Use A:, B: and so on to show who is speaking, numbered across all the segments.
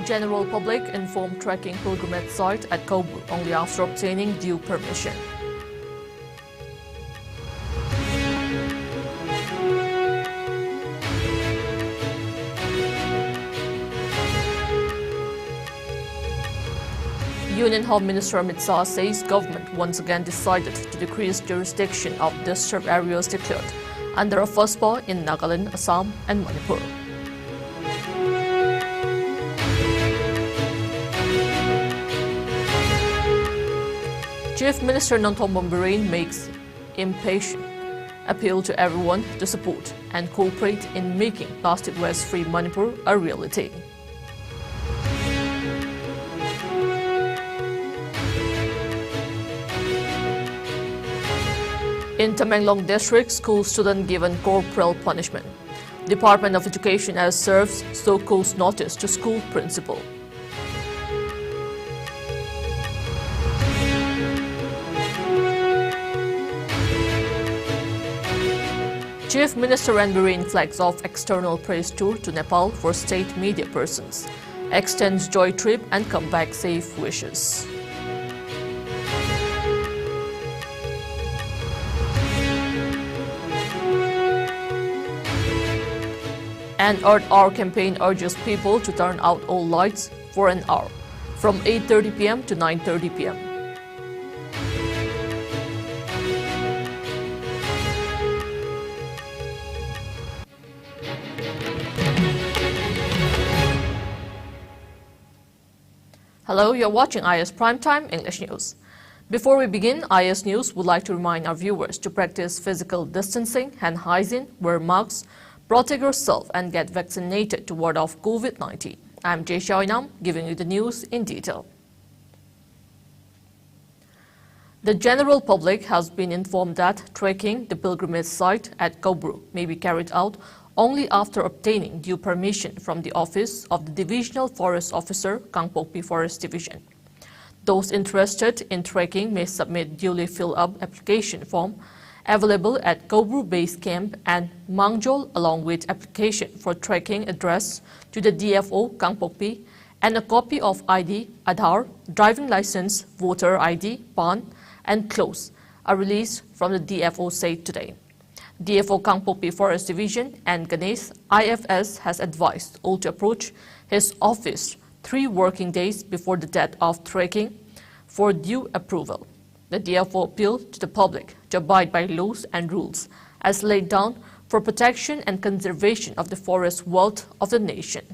A: General public informed trekking pilgrimage site at Kobru only after obtaining due permission. Union Home Minister Amit Shah says government once again decided to decrease jurisdiction of disturbed areas declared under a FOSPA in Nagaland, Assam and Manipur. Chief Minister Nonthomban Bireen makes impatient appeal to everyone to support and cooperate in making plastic waste-free Manipur a reality. In Tamenglong District, school student given corporal punishment. Department of Education has served so-called notice to school principal. Chief Minister N. Bireen flags off external praise tour to Nepal for state media persons. Extends joy trip and come back safe wishes. An Earth Hour campaign urges people to turn out all lights for an hour, from 8:30 p.m. to 9:30 p.m. Hello, you're watching IS Primetime English News. Before we begin, IS News would like to remind our viewers to practice physical distancing, hand hygiene, wear masks, protect yourself and get vaccinated to ward off COVID-19. I'm JESSIA OINAM, giving you the news in detail. The general public has been informed that trekking the pilgrimage site at Kobru may be carried out only after obtaining due permission from the office of the Divisional Forest Officer, Kangpokpi Forest Division. Those interested in trekking may submit duly filled up application form available at Kobru Base Camp and Mangjol, along with application for trekking address to the DFO Kangpokpi and a copy of ID, Aadhaar, driving license, voter ID, PAN and clothes, a release from the DFO said today. DFO Kangpokpi Forest Division and Ganesh IFS has advised all to approach his office 3 working days before the date of trekking for due approval. The DFO appealed to the public to abide by laws and rules as laid down for protection and conservation of the forest wealth of the nation.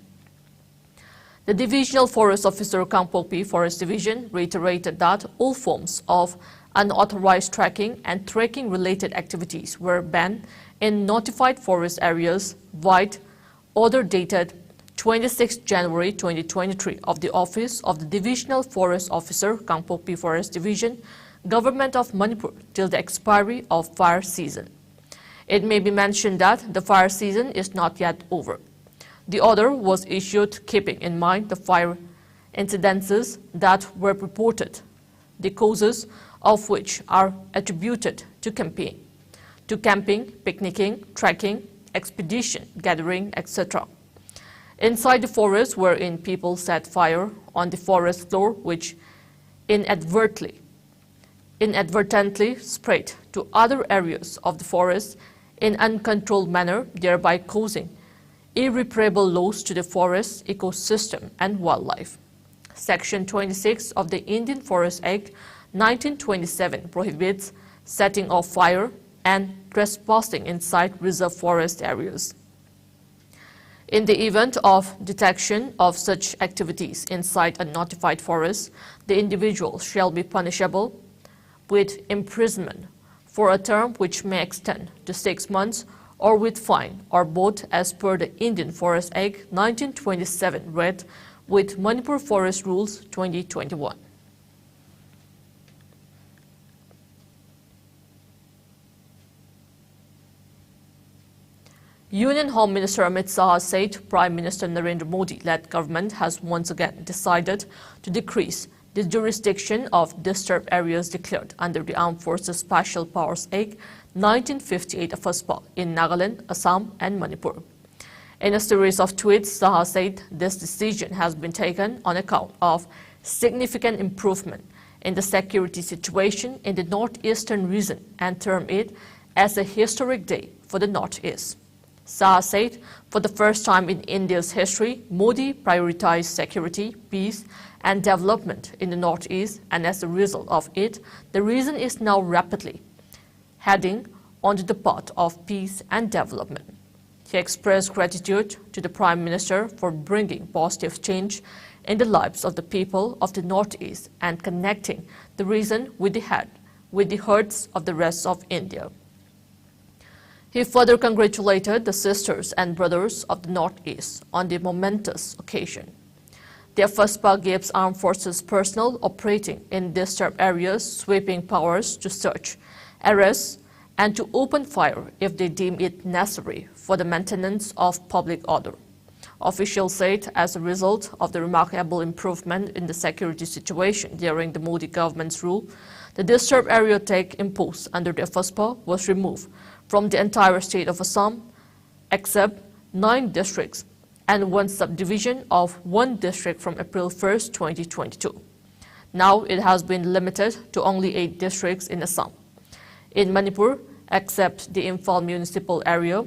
A: The Divisional Forest Officer Kangpokpi Forest Division reiterated that all forms of unauthorized trekking and trekking-related activities were banned in notified forest areas via order dated 26 January 2023 of the Office of the Divisional Forest Officer, Kangpokpi Forest Division, Government of Manipur, till the expiry of fire season. It may be mentioned that the fire season is not yet over. The order was issued keeping in mind the fire incidences that were reported, the causes of which are attributed to camping, picnicking, trekking, expedition, gathering, etc. Inside the forest wherein people set fire on the forest floor, which inadvertently spread to other areas of the forest in uncontrolled manner, thereby causing irreparable loss to the forest ecosystem and wildlife. Section 26 of the Indian Forest Act 1927 prohibits setting of fire and trespassing inside reserve forest areas. In the event of detection of such activities inside a notified forest, the individual shall be punishable with imprisonment for a term which may extend to 6 months or with fine or both as per the Indian Forest Act 1927 read with Manipur Forest Rules 2021. Union Home Minister Amit Shah said Prime Minister Narendra Modi-led government has once again decided to decrease the jurisdiction of disturbed areas declared under the Armed Forces Special Powers Act 1958 FOSPA in Nagaland, Assam and Manipur. In a series of tweets, Saha said this decision has been taken on account of significant improvement in the security situation in the northeastern region and termed it as a historic day for the Northeast. Saha said, for the first time in India's history, Modi prioritized security, peace, and development in the Northeast, and as a result of it, the region is now rapidly heading onto the path of peace and development. He expressed gratitude to the Prime Minister for bringing positive change in the lives of the people of the Northeast and connecting the region with the hearts of the rest of India. He further congratulated the sisters and brothers of the Northeast on the momentous occasion. The FSPA gives armed forces personnel operating in disturbed areas sweeping powers to search, arrest, and to open fire if they deem it necessary for the maintenance of public order. Officials said as a result of the remarkable improvement in the security situation during the Modi government's rule, the disturbed area tag imposed under the FSPA was removed from the entire state of Assam, except 9 districts and 1 subdivision of 1 district from April 1, 2022. Now it has been limited to only 8 districts in Assam. In Manipur, except the Imphal municipal area,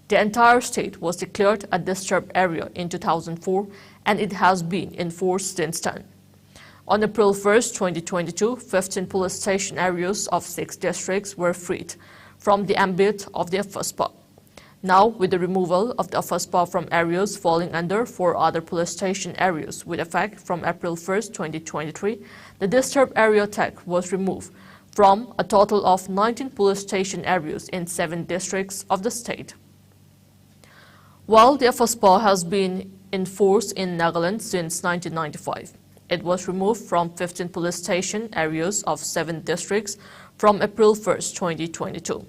A: the entire state was declared a disturbed area in 2004, and it has been enforced since then. On April 1, 2022, 15 police station areas of 6 districts were freed from the ambit of the FSPA. Now, with the removal of the FSPA from areas falling under 4 other police station areas with effect from April 1, 2023, the disturbed area tag was removed from a total of 19 police station areas in 7 districts of the state. While the FSPA has been in force in Nagaland since 1995, it was removed from 15 police station areas of 7 districts from April 1, 2022.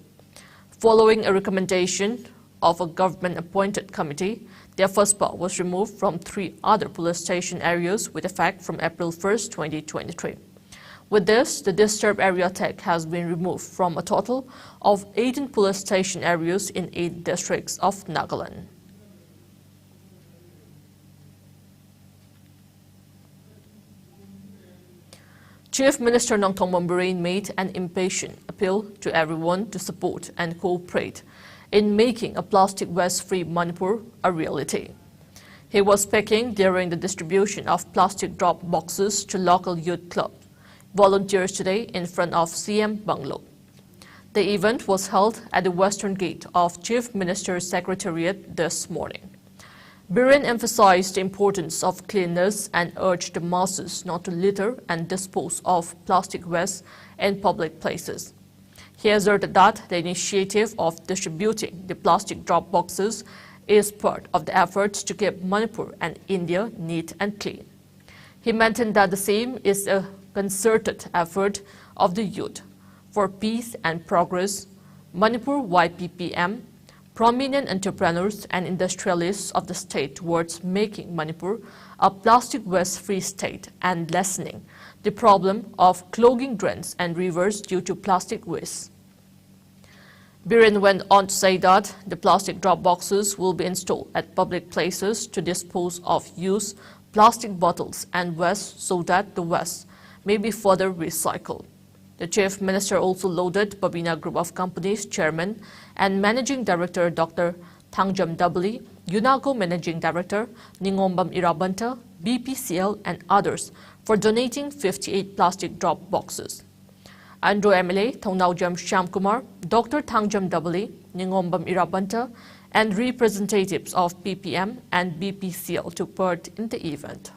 A: Following a recommendation of a government-appointed committee, the FSPA was removed from 3 other police station areas with effect from April 1, 2023. With this, the disturbed area tag has been removed from a total of 18 police station areas in 8 districts of Nagaland. Chief Minister Nongthong Bombareen made an impatient appeal to everyone to support and cooperate in making a plastic waste-free Manipur a reality. He was speaking during the distribution of plastic drop boxes to local youth club volunteers today in front of CM Bungalow. The event was held at the western gate of Chief Minister's Secretariat this morning. Biren emphasized the importance of cleanliness and urged the masses not to litter and dispose of plastic waste in public places. He asserted that the initiative of distributing the plastic drop boxes is part of the efforts to keep Manipur and India neat and clean. He maintained that the same is a concerted effort of the youth for peace and progress, Manipur YPPM, prominent entrepreneurs and industrialists of the state towards making Manipur a plastic waste-free state and lessening the problem of clogging drains and rivers due to plastic waste. Biren went on to say that the plastic drop boxes will be installed at public places to dispose of used plastic bottles and waste so that the waste may be further recycled. The Chief Minister also lauded Babina Group of Companies Chairman and Managing Director Dr. Thangjam Dabali, UNACO Managing Director Ningombam Irabanta, BPCL and others for donating 58 plastic drop boxes. Andhra MLA Thongnaujam Shyamkumar, Dr. Thangjam Dabali, Ningombam Irabanta and representatives of PPM and BPCL took part in the event.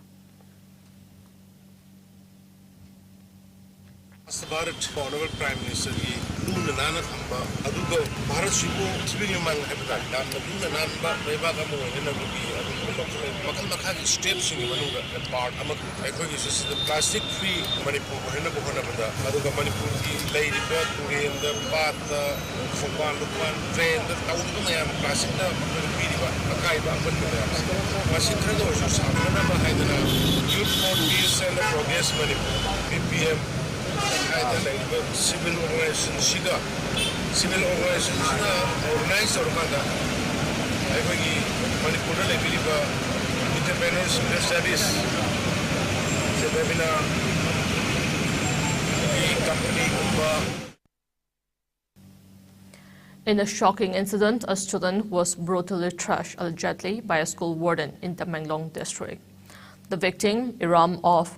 B: Bharat Honorable Prime Minister ki luna nana thamba aduga Bharat sibu civilian man habita dan luna nana leba ka mo ina bi aduga makal makha ki steps ni manuga part amak akhoi ki system plastic free Manipur hena ko hona bada aduga Manipur ki lei riba turen da pat phokwan lukwan train da tawdu ma yam plastic da makal bi riba akai ba ban da yam masin thar do so samana ba haidana youth for peace and progress Manipur PPM civil organization organized or Manipur Lebiriba entrepreneurs studies the webinar company.
A: In a shocking incident, a student was brutally trashed allegedly by a school warden in Tamenglong district. The victim, Iram of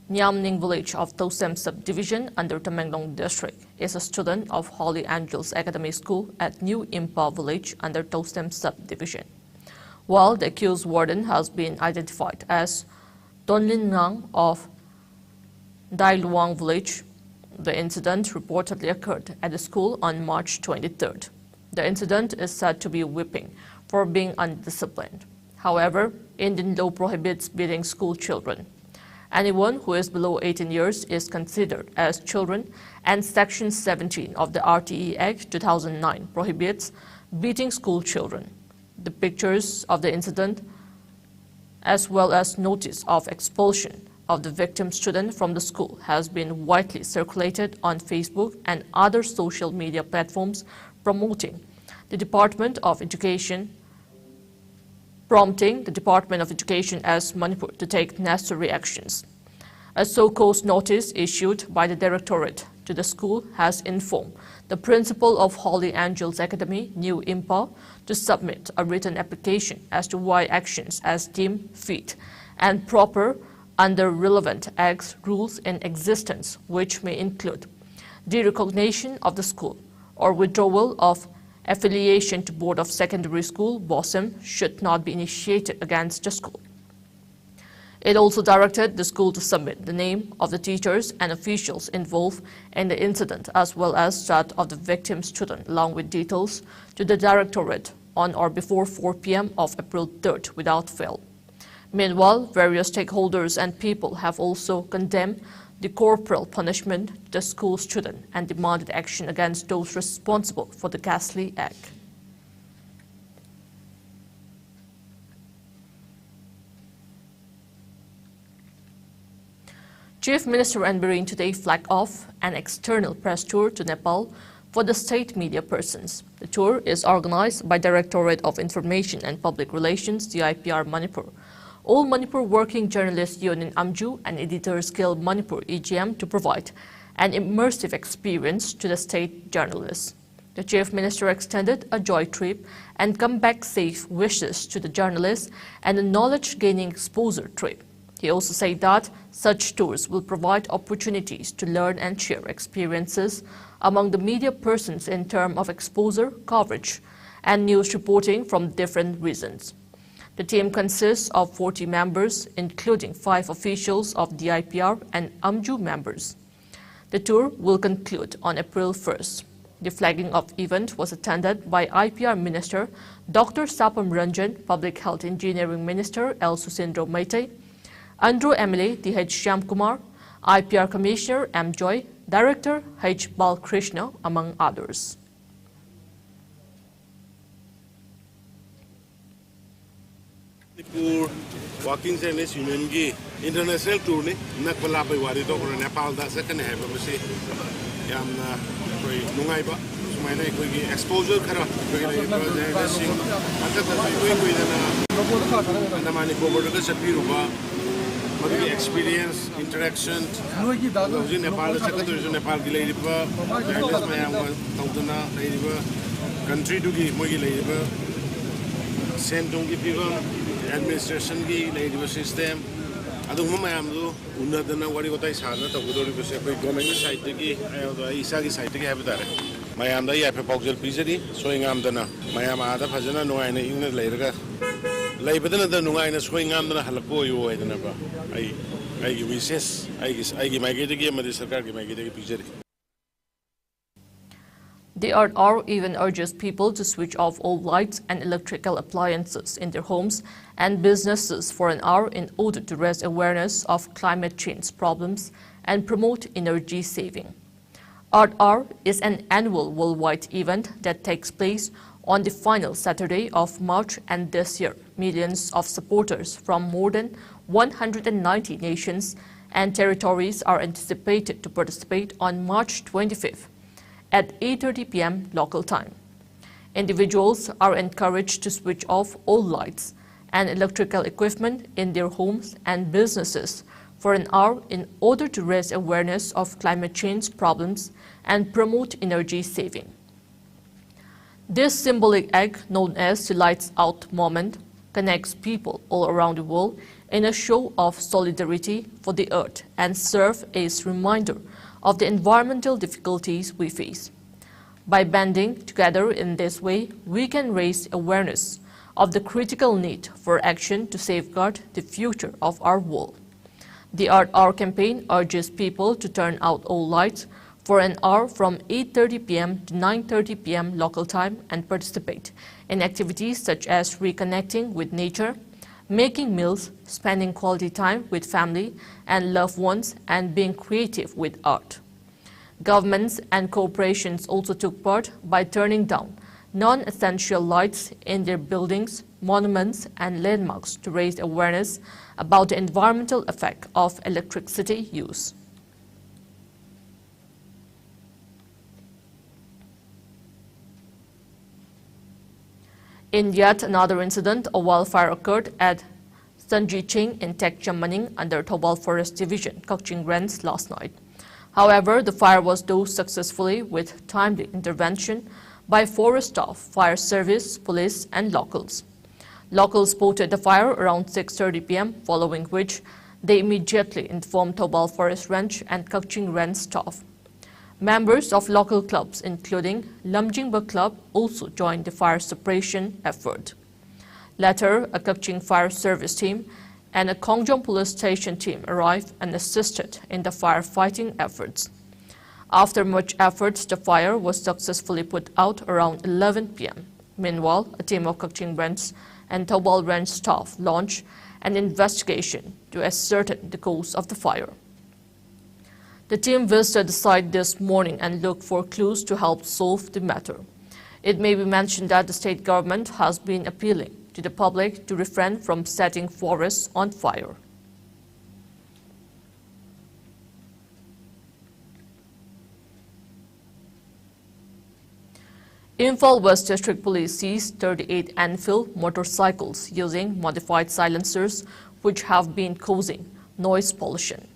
A: Nyamning village of Tosem subdivision under Tamenglong district, is a student of Holy Angels Academy School at New Impa village under Tosem subdivision. While the accused warden has been identified as Tonlin Ngang of Dai Luang village, the incident reportedly occurred at the school on March 23rd. The incident is said to be whipping for being undisciplined. However, Indian law prohibits beating school children. Anyone who is below 18 years is considered as children, and Section 17 of the RTE Act 2009 prohibits beating school children. The pictures of the incident, as well as notice of expulsion of the victim student from the school, has been widely circulated on Facebook and other social media platforms, prompting the Department of Education as Manipur to take necessary actions. A so-called notice issued by the Directorate to the school has informed the principal of Holy Angels Academy, New Impa, to submit a written application as to why actions as deemed fit and proper under relevant acts rules in existence, which may include derecognition of the school or withdrawal of affiliation to Board of Secondary School, BOSM, should not be initiated against the school. It also directed the school to submit the name of the teachers and officials involved in the incident, as well as that of the victim student, along with details, to the Directorate on or before 4 p.m. of April 3rd without fail. Meanwhile, various stakeholders and people have also condemned the corporal punishment to the school student and demanded action against those responsible for the ghastly act. Chief Minister N. Biren today flagged off an external press tour to Nepal for the state media persons. The tour is organized by Directorate of Information and Public Relations, DIPR Manipur, All Manipur Working Journalists Union AMJU, and Editors Guild Manipur EGM to provide an immersive experience to the state journalists. The Chief Minister extended a joy trip and come back safe wishes to the journalists and a knowledge-gaining exposure trip. He also said that such tours will provide opportunities to learn and share experiences among the media persons in terms of exposure, coverage, and news reporting from different regions. The team consists of 40 members, including 5 officials of DIPR and AMJU members. The tour will conclude on April 1st. The flagging of event was attended by IPR Minister Dr. Sapam Ranjan, Public Health Engineering Minister L. Susindro Maitei, Andhra MLA D.H. Shyamkumar, IPR Commissioner M. Joy, Director H. Balkrishna, among others.
B: Manipur Walking Journalists Union ki international tour ni nakpala pai wari to ko Nepal da second hai ba masi yamna koi nungai ba sumaina koi ki exposure khara koi ki journalist sing anta ta koi na Manipur border ka sapiru ba magi experience interaction ji Nepal sa ka to Nepal ki lai ba journalist mayam taudana lai ba country du ki moi ki lai ba sentung ki people administration ki lai system adu mayam do unadana wari gotai sana ta budori ko se koi government side ki ayo isa ki side ki habitare mayam da ya pe pokjel pizari soingam dana mayam ada phajana noai na ingna leiraga leibadana da noai na soingam dana halako yo edana ba ai gi wishes ai gi maigede ki amadi sarkar ki maigede ki pizari.
A: The RR even urges people to switch off all lights and electrical appliances in their homes and businesses for an hour in order to raise awareness of climate change problems and promote energy saving. RR is an annual worldwide event that takes place on the final Saturday of March, and this year millions of supporters from more than 190 nations and territories are anticipated to participate on March 25th. At 8:30 p.m. local time. Individuals are encouraged to switch off all lights and electrical equipment in their homes and businesses for an hour in order to raise awareness of climate change problems and promote energy saving. This symbolic act, known as the Lights Out Moment, connects people all around the world in a show of solidarity for the Earth and serves as a reminder of the environmental difficulties we face. By banding together in this way, we can raise awareness of the critical need for action to safeguard the future of our world. The Earth Hour campaign urges people to turn out all lights for an hour from 8:30 p.m. to 9:30 p.m. local time and participate in activities such as reconnecting with nature, making meals, spending quality time with family and loved ones, and being creative with art. Governments and corporations also took part by turning down non-essential lights in their buildings, monuments, and landmarks to raise awareness about the environmental effect of electricity use. In yet another incident, a wildfire occurred at Sanjiching in Tekchamaning under Thobal Forest Division, Kaching Rens last night. However, the fire was doused successfully with timely intervention by forest staff, fire service, police, and locals. Locals spotted the fire around 6:30 p.m., following which they immediately informed Thobal Forest Ranch and Kaching Rens staff. Members of local clubs, including Lamjingba Club, also joined the fire suppression effort. Later, a Kaching Fire Service team and a Kongjong Police Station team arrived and assisted in the firefighting efforts. After much effort, the fire was successfully put out around 11 p.m. Meanwhile, a team of Kaching Rens and Thobal Ranch staff launched an investigation to ascertain the cause of the fire. The team visited the site this morning and looked for clues to help solve the matter. It may be mentioned that the state government has been appealing to the public to refrain from setting forests on fire. Imphal West District Police seized 38 Enfield motorcycles using modified silencers which have been causing noise pollution.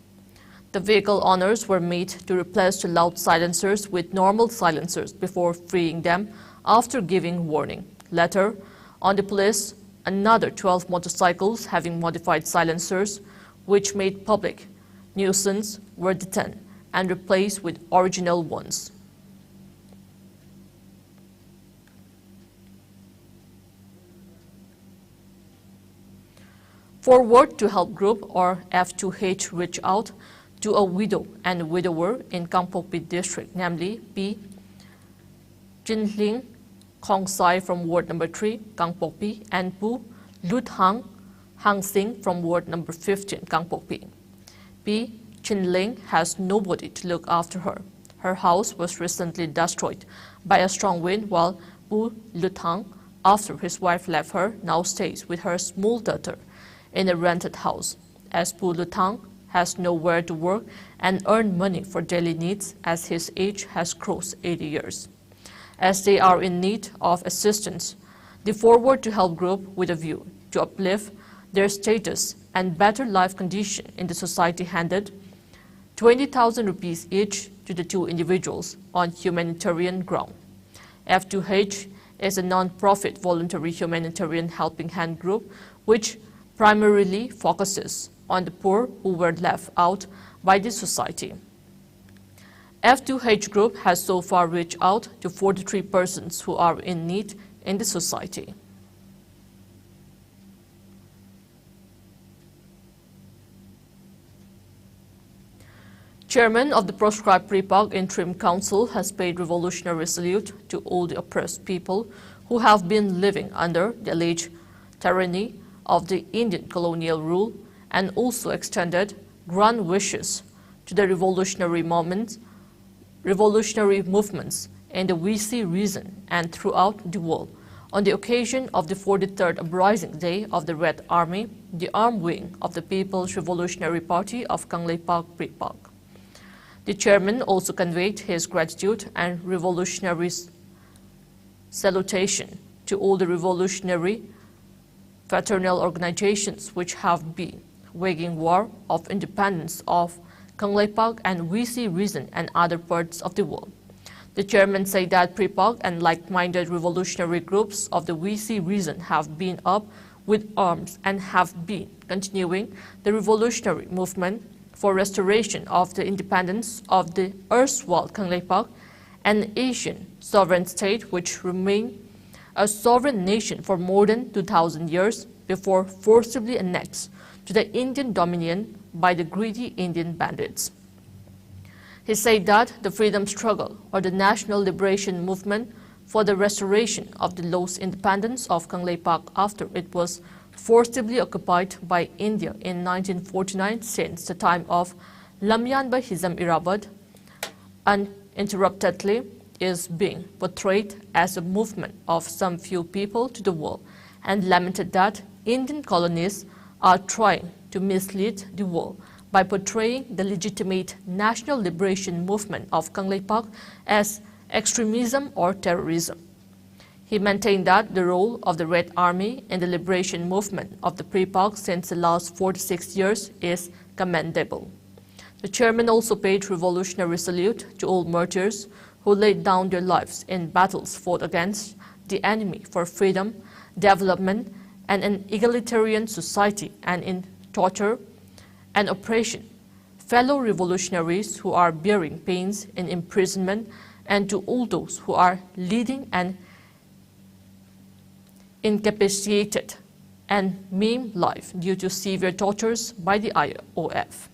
A: The vehicle owners were made to replace the loud silencers with normal silencers before freeing them after giving warning. Later, on the police, another 12 motorcycles having modified silencers which made public nuisance were detained and replaced with original ones. Forward to Help Group, or F2H, reached out to a widow and widower in Kangpokpi district, namely P. Jinling Khong Sai from Ward number 3, Kangpokpi, and Pu Lut Hang Sing from Ward number 15, Kangpokpi. P. Chinling has nobody to look after her. Her house was recently destroyed by a strong wind, while Pu Lut Hang, after his wife left her, now stays with her small daughter in a rented house, as Pu Lut Hang has nowhere to work and earn money for daily needs as his age has crossed 80 years. As they are in need of assistance, the Forward to Help Group, with a view to uplift their status and better life condition in the society, handed 20,000 rupees each to the two individuals on humanitarian ground. F2H is a non-profit voluntary humanitarian helping hand group which primarily focuses on the poor who were left out by the society. F2H Group has so far reached out to 43 persons who are in need in the society. Chairman of the proscribed Pripak Interim Council has paid revolutionary salute to all the oppressed people who have been living under the alleged tyranny of the Indian colonial rule, and also extended grand wishes to the revolutionary movements in the VC region and throughout the world on the occasion of the 43rd Uprising Day of the Red Army, the armed wing of the People's Revolutionary Party of Kangleipak Pripak. The chairman also conveyed his gratitude and revolutionary salutation to all the revolutionary fraternal organizations which have been waging war of independence of Kangleipak and Wisi region and other parts of the world. The chairman said that PRIPAC and like-minded revolutionary groups of the Wisi region have been up with arms and have been continuing the revolutionary movement for restoration of the independence of the erstwhile Kangleipak, an Asian sovereign state which remained a sovereign nation for more than 2,000 years before forcibly annexed to the Indian dominion by the greedy Indian bandits. He said that the freedom struggle or the national liberation movement for the restoration of the lost independence of Kangleipak after it was forcibly occupied by India in 1949 since the time of Lamyanba Hizam Irabad uninterruptedly is being portrayed as a movement of some few people to the world, and lamented that Indian colonies are trying to mislead the world by portraying the legitimate national liberation movement of Kangleipak as extremism or terrorism. He maintained that the role of the Red Army in the liberation movement of the PRIPAC since the last 46 years is commendable. The chairman also paid revolutionary salute to all martyrs who laid down their lives in battles fought against the enemy for freedom, development, and an egalitarian society, and in torture and oppression, fellow revolutionaries who are bearing pains in imprisonment, and to all those who are leading an incapacitated and maimed life due to severe tortures by the IOF.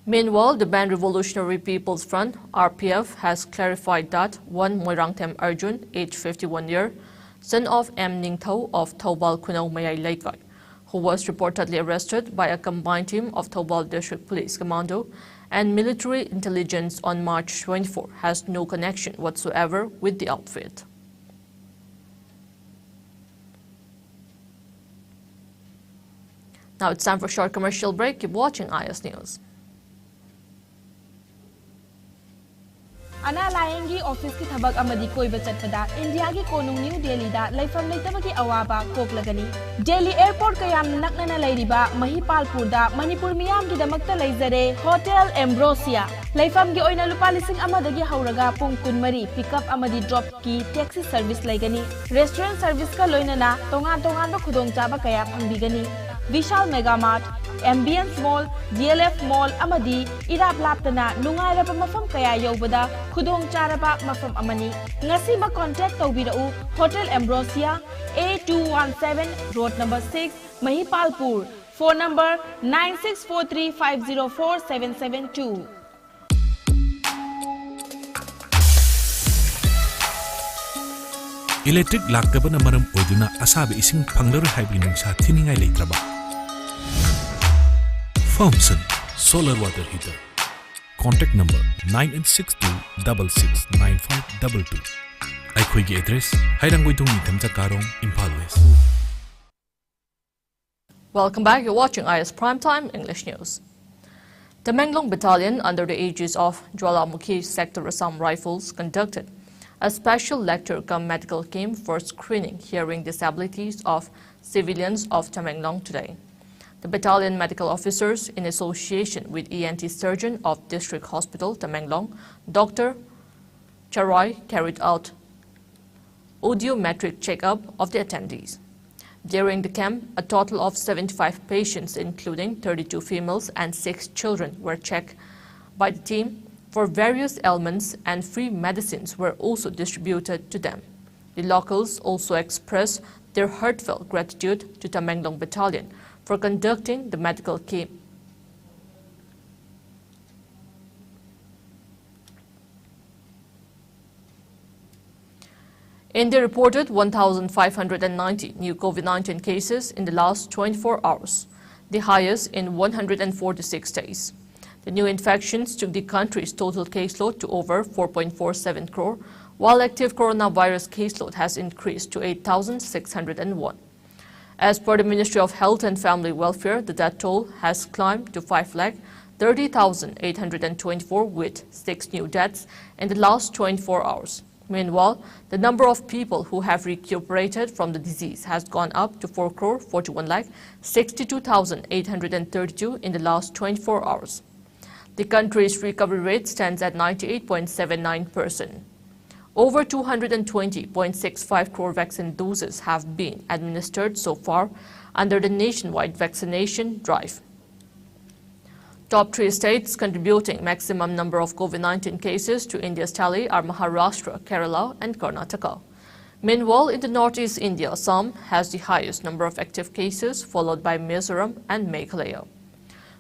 A: Meanwhile, the Banned Revolutionary People's Front, RPF, has clarified that one Moirangthem Arjun, aged 51 years, son of M. Ningthau of Thoubal Khunau Mayai Laikai, who was reportedly arrested by a combined team of Thoubal District Police Commando and military intelligence on March 24, has no connection whatsoever with the outfit. Now it's time for a short commercial break. Keep watching IS News.
C: Ana Layengi office ki thabak amadi koiba chatpada India gi konung New Delhi da laifam leitabaki awaba koklagani. Delhi airport kayam naknana lairiba Mahipalpur da Manipur miyam gi damakta leizare Hotel Ambrosia. Laifam gi oina lupa lising amadagi hauraga pung kunmari pickup amadi drop ki taxi service laigani. Restaurant service ka loinana tongan ba khudong chaba kaya phangbigani. Vishal Mega Mart, Ambience Mall, DLF Mall amadi irap laptana nungairaba mafam kaya yobada khudong charaba mafam amani. Ngasi ba contact tawbirau Hotel Ambrosia A217 Road number 6 Mahipalpur. Phone number 9643504772.
D: Electric laktabana maram oiduna asabe ising phanglar haibi nungsa thiningai leitraba. Thompson Solar Water Heater. Contact number 9862669522. Aikhoigi address Hairanggoidong Nithamja Karong, Impal West.
A: Welcome back. You're watching IS Primetime English News. The Tamenglong Battalion, under the aegis of Jwalamukhi Sector Assam Rifles, conducted a special lecture-cum medical camp for screening hearing disabilities of civilians of Tamenglong today. The battalion medical officers, in association with ENT surgeon of District Hospital Tamenglong, Dr. Charai, carried out audiometric checkup of the attendees. During the camp, a total of 75 patients, including 32 females and 6 children, were checked by the team for various ailments, and free medicines were also distributed to them. The locals also expressed their heartfelt gratitude to Tamenglong Battalion for conducting the medical camp. India reported 1,590 new COVID-19 cases in the last 24 hours, the highest in 146 days. The new infections took the country's total caseload to over 4.47 crore, while active coronavirus caseload has increased to 8,601. As per the Ministry of Health and Family Welfare, the death toll has climbed to 30,824 with 6 new deaths in the last 24 hours. Meanwhile, the number of people who have recuperated from the disease has gone up to 4,41,62,832 in the last 24 hours. The country's recovery rate stands at 98.79%. Over 220.65 crore vaccine doses have been administered so far under the nationwide vaccination drive. Top 3 states contributing maximum number of COVID-19 cases to India's tally are Maharashtra, Kerala and Karnataka. Meanwhile, in the northeast India, Assam has the highest number of active cases, followed by Mizoram and Meghalaya.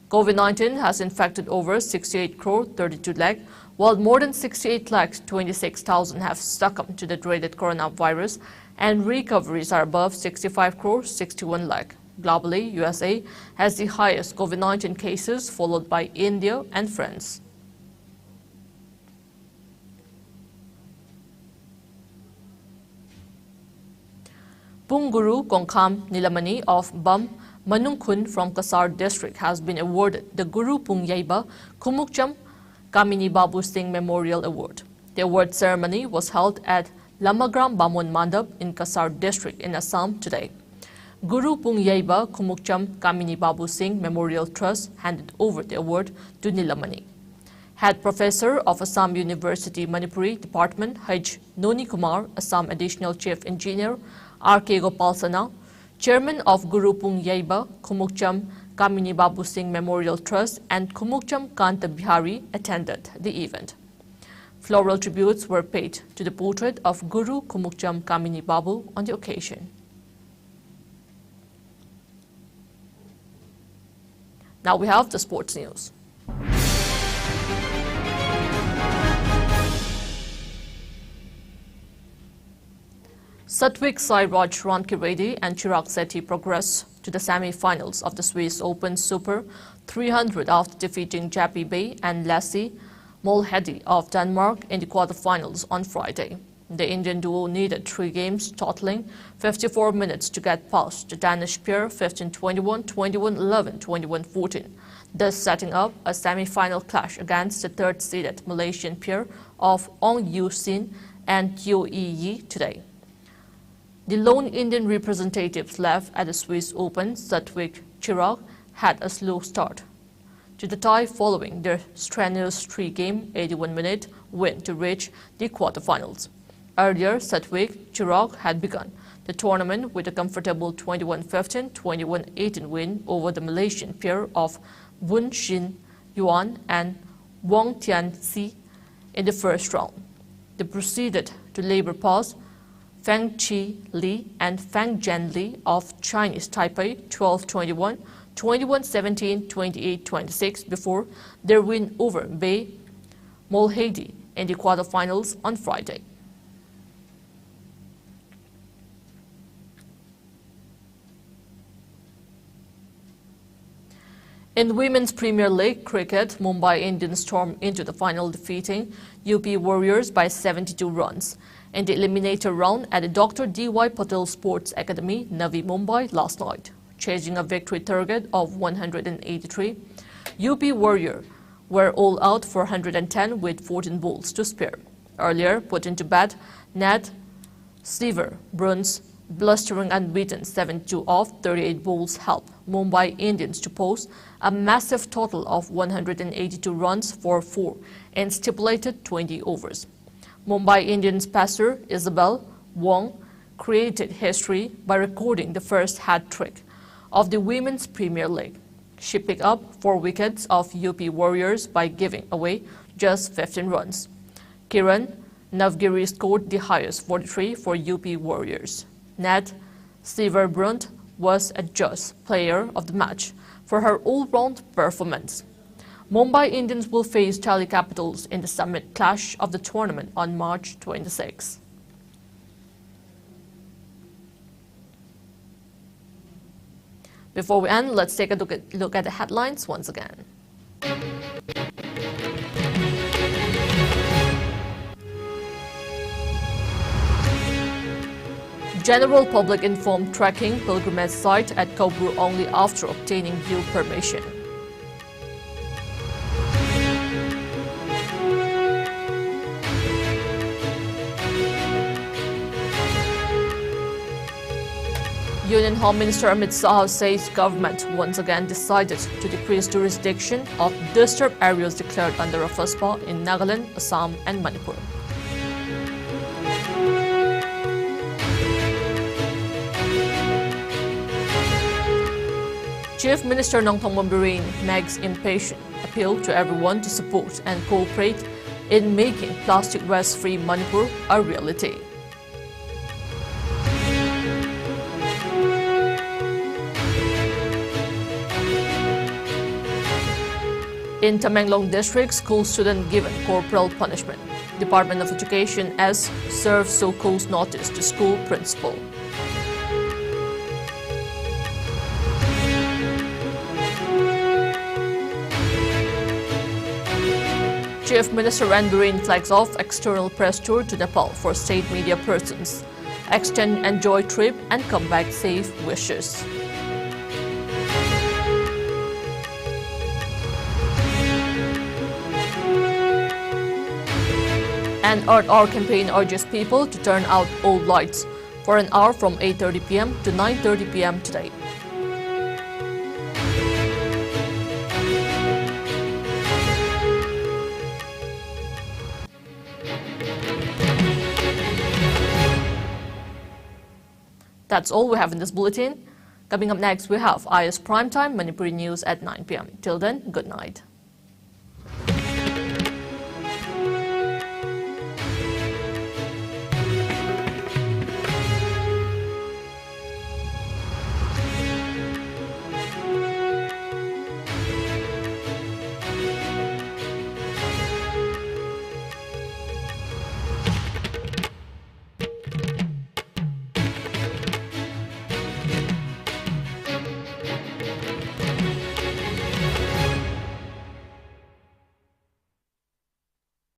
A: COVID-19 has infected over 68 crore 32 lakh, while more than 68 lakh 26,000 have succumbed to the dreaded coronavirus, and recoveries are above 65 crore 61 lakh. Globally, USA has the highest COVID-19 cases, followed by India and France. Punguru Kongkham Nilamani of Bam Manungkhun from Kasar district has been awarded the Guru Pungyaiba Khumukcham Kamini Babu Singh Memorial Award. The award ceremony was held at Lamagram Bamun Mandap in Kasar district in Assam today. Guru Pungyaiba Khumukcham Kamini Babu Singh Memorial Trust handed over the award to Nilamani. Head Professor of Assam University Manipuri Department Haj Noni Kumar, Assam Additional Chief Engineer R.K. Gopalsana, Chairman of Guru Pungyaiba Khumukcham Kamini Babu Singh Memorial Trust and Khumukcham Kanta Bihari attended the event. Floral tributes were paid to the portrait of Guru Khumukcham Kamini Babu on the occasion. Now we have the sports news. Satwik Sairaj Rankireddy and Chirag Sethi progress to the semi-finals of the Swiss Open Super 300 after defeating Jappy Bay and Lasse Molhedi of Denmark in the quarterfinals on Friday. The Indian duo needed 3 games, totaling 54 minutes to get past the Danish pair 15-21, 21-11, 21-14, thus setting up a semi-final clash against the third-seeded Malaysian pair of Ong Yu Sin and Teo Yi Yi today. The lone Indian representatives left at the Swiss Open, Satwik Chirag, had a slow start to the tie following their strenuous 3-game, 81-minute win to reach the quarterfinals. Earlier, Satwik Chirag had begun the tournament with a comfortable 21-15, 21-18 win over the Malaysian pair of Wun Shin Yuan and Wong Tian Si in the first round. They proceeded to labor past Feng Chi Li and Feng Jian Li of Chinese Taipei 12-21, 21-17, 28-26 before their win over Bay Molhedi in the quarterfinals on Friday. In Women's Premier League cricket, Mumbai Indians stormed into the final, defeating UP Warriors by 72 runs in the eliminator round at the Dr. D.Y. Patel Sports Academy, Navi Mumbai last night. Chasing a victory target of 183, UP Warriors were all out for 110 with 14 balls to spare. Earlier put into bat, Nat Seaver Bruns blustering unbeaten 7-2 off 38 balls helped Mumbai Indians to post a massive total of 182 runs for 4 in stipulated 20 overs. Mumbai Indians passer Isabel Wong created history by recording the first hat-trick of the Women's Premier League. She picked up 4 wickets of UP Warriors by giving away just 15 runs. Kiran Navgiri scored the highest 43 for UP Warriors. Nat Severbrunt was adjudged player of the match for her all-round performance. Mumbai Indians will face Delhi Capitals in the summit clash of the tournament on March 26. Before we end, let's take a look at the headlines once again. General public informed trekking pilgrimage site at Kobru only after obtaining due permission. Union Home Minister Amit Shah says government once again decided to decrease jurisdiction of disturbed areas declared under a FUSPA in Nagaland, Assam and Manipur. Chief Minister Nongthongmam Bireen makes impatient appeal to everyone to support and cooperate in making plastic waste-free Manipur a reality. In Tamenglong District, school student given corporal punishment. Department of Education S serves so-called notice to school principal. Chief Minister N. Bireen flags off external press tour to Nepal for state media persons. Extend enjoy trip and come back safe wishes. An Earth Hour campaign urges people to turn out all lights for an hour from 8:30 p.m. to 9:30 p.m. today. That's all we have in this bulletin. Coming up next, we have IS Primetime Manipuri News at 9 p.m. Till then, good night.